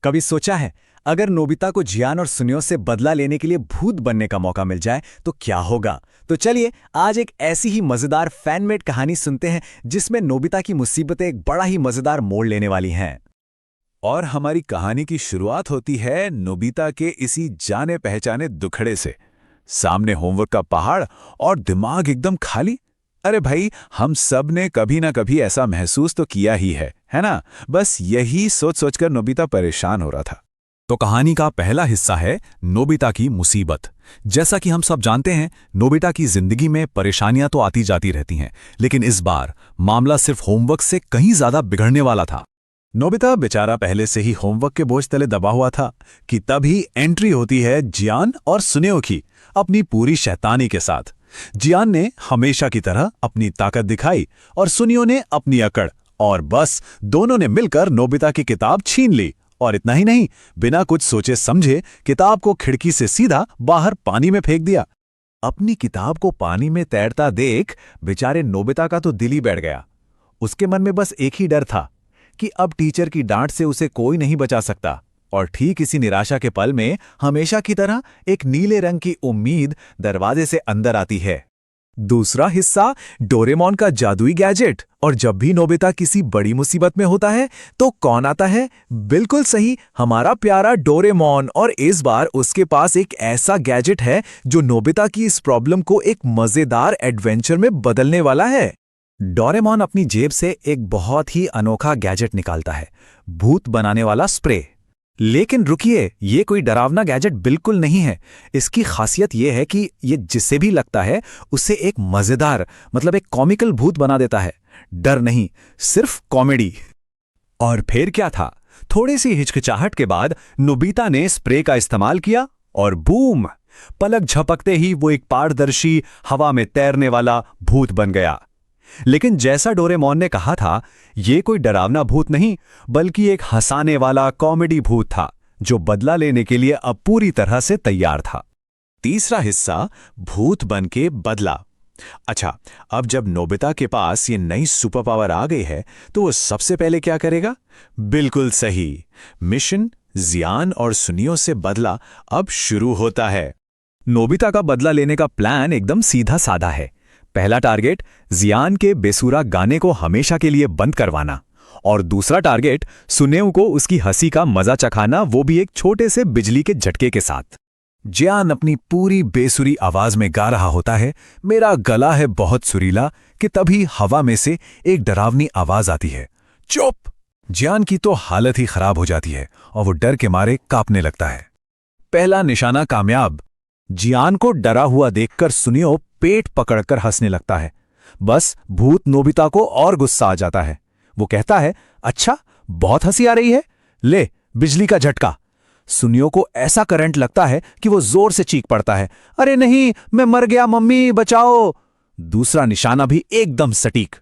कभी सोचा है, अगर नोबिता को जियान और सुनियो से बदला लेने के लिए भूत बनने का मौका मिल जाए तो क्या होगा? तो चलिए आज एक ऐसी ही मजेदार फैनमेड कहानी सुनते हैं जिसमें नोबिता की मुसीबतें एक बड़ा ही मजेदार मोड़ लेने वाली हैं। और हमारी कहानी की शुरुआत होती है नोबिता के इसी जाने पहचाने दुखड़े से। सामने होमवर्क का पहाड़ और दिमाग एकदम खाली। अरे भाई, हम सब ने कभी ना कभी ऐसा महसूस तो किया ही है ना? बस यही सोच सोचकर नोबिता परेशान हो रहा था। तो कहानी का पहला हिस्सा है नोबिता की मुसीबत। जैसा कि हम सब जानते हैं, नोबिता की जिंदगी में परेशानियां तो आती जाती रहती हैं, लेकिन इस बार मामला सिर्फ होमवर्क से कहीं ज्यादा बिगड़ने वाला था। नोबिता बेचारा पहले से ही होमवर्क के बोझ तले दबा हुआ था कि तभी एंट्री होती है जियान और सुनियो की, अपनी पूरी शैतानी के साथ। जियान ने हमेशा की तरह अपनी ताकत दिखाई और सुनियो ने अपनी अकड़, और बस दोनों ने मिलकर नोबिता की किताब छीन ली। और इतना ही नहीं, बिना कुछ सोचे समझे किताब को खिड़की से सीधा बाहर पानी में फेंक दिया। अपनी किताब को पानी में तैरता देख बेचारे नोबिता का तो दिल ही बैठ गया। उसके मन में बस एक ही डर था कि अब टीचर की डांट से उसे कोई नहीं बचा सकता। और ठीक इसी निराशा के पल में हमेशा की तरह एक नीले रंग की उम्मीद दरवाजे से अंदर आती है। दूसरा हिस्सा, डोरेमोन का जादुई गैजेट। और जब भी नोबिता किसी बड़ी मुसीबत में होता है तो कौन आता है? बिल्कुल सही, हमारा प्यारा डोरेमोन। और इस बार उसके पास एक ऐसा गैजेट है जो नोबिता की इस प्रॉब्लम को एक मजेदार एडवेंचर में बदलने वाला है। डोरेमोन अपनी जेब से एक बहुत ही अनोखा गैजेट निकालता है, भूत बनाने वाला स्प्रे। लेकिन रुकिए, ये कोई डरावना गैजेट बिल्कुल नहीं है। इसकी खासियत यह है कि ये जिसे भी लगता है उसे एक मजेदार, मतलब एक कॉमिकल भूत बना देता है। डर नहीं, सिर्फ कॉमेडी। और फिर क्या था, थोड़ी सी हिचकिचाहट के बाद नोबिता ने स्प्रे का इस्तेमाल किया और बूम, पलक झपकते ही वो एक पारदर्शी, हवा में तैरने वाला भूत बन गया। लेकिन जैसा डोरेमोन ने कहा था, ये कोई डरावना भूत नहीं बल्कि एक हंसाने वाला कॉमेडी भूत था जो बदला लेने के लिए अब पूरी तरह से तैयार था। तीसरा हिस्सा, भूत बन के बदला। अच्छा, अब जब नोबिता के पास ये नई सुपर पावर आ गई है तो वो सबसे पहले क्या करेगा? बिल्कुल सही, मिशन जियान और सुनियो से बदला अब शुरू होता है। नोबिता का बदला लेने का प्लान एकदम सीधा साधा है। पहला टारगेट, जियान के बेसुरा गाने को हमेशा के लिए बंद करवाना। और दूसरा टारगेट, सुनियो को उसकी हंसी का मजा चखाना, वो भी एक छोटे से बिजली के झटके के साथ। जियान अपनी पूरी बेसुरी आवाज में गा रहा होता है, मेरा गला है बहुत सुरीला, कि तभी हवा में से एक डरावनी आवाज आती है, चुप। जियान की तो हालत ही खराब हो जाती है और वो डर के मारे कांपने लगता है। पहला निशाना कामयाब। जियान को डरा हुआ देखकर सुनियो पेट पकड़कर हंसने लगता है। बस भूत नोबिता को और गुस्सा आ जाता है। वो कहता है, अच्छा बहुत हंसी आ रही है, ले बिजली का झटका। सुनियो को ऐसा करंट लगता है कि वो जोर से चीख पड़ता है, अरे नहीं, मैं मर गया, मम्मी बचाओ। दूसरा निशाना भी एकदम सटीक।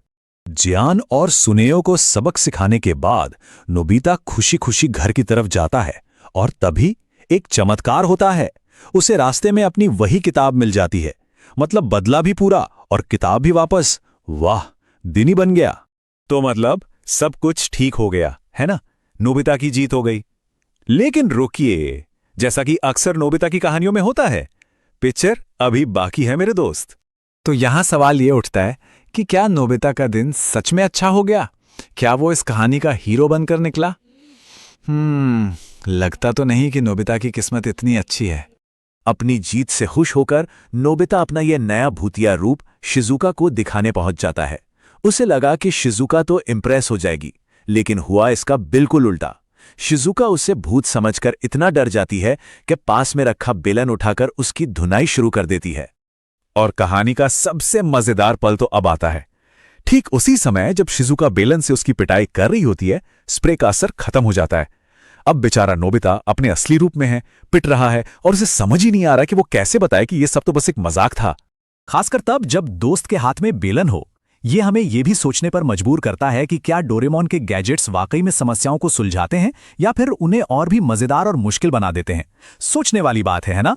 जियान और सुनियो को सबक सिखाने के बाद नोबिता खुशी खुशी घर की तरफ जाता है और तभी एक चमत्कार होता है। उसे रास्ते में अपनी वही किताब मिल जाती है। मतलब बदला भी पूरा और किताब भी वापस। वाह, दिन ही बन गया। तो मतलब सब कुछ ठीक हो गया, है ना? नोबिता की जीत हो गई। लेकिन रुकिए, जैसा कि अक्सर नोबिता की कहानियों में होता है, पिक्चर अभी बाकी है मेरे दोस्त। तो यहां सवाल ये उठता है कि क्या नोबिता का दिन सच में अच्छा हो गया? क्या वो इस कहानी का हीरो बनकर निकला? लगता तो नहीं कि नोबिता की किस्मत इतनी अच्छी है। अपनी जीत से खुश होकर नोबिता अपना यह नया भूतिया रूप शिजुका को दिखाने पहुंच जाता है। उसे लगा कि शिजुका तो इम्प्रेस हो जाएगी, लेकिन हुआ इसका बिल्कुल उल्टा। शिजुका उसे भूत समझकर इतना डर जाती है कि पास में रखा बेलन उठाकर उसकी धुनाई शुरू कर देती है। और कहानी का सबसे मजेदार पल तो अब आता है। ठीक उसी समय जब शिजुका बेलन से उसकी पिटाई कर रही होती है, स्प्रे का असर खत्म हो जाता है। अब बेचारा नोबिता अपने असली रूप में है, पिट रहा है और उसे समझ ही नहीं आ रहा कि वो कैसे बताए कि ये सब तो बस एक मजाक था। खासकर तब जब दोस्त के हाथ में बेलन हो। ये हमें ये भी सोचने पर मजबूर करता है कि क्या डोरेमोन के गैजेट्स वाकई में समस्याओं को सुलझाते हैं या फिर उन्हें और भी मजेदार और मुश्किल बना देते हैं। सोचने वाली बात है ना?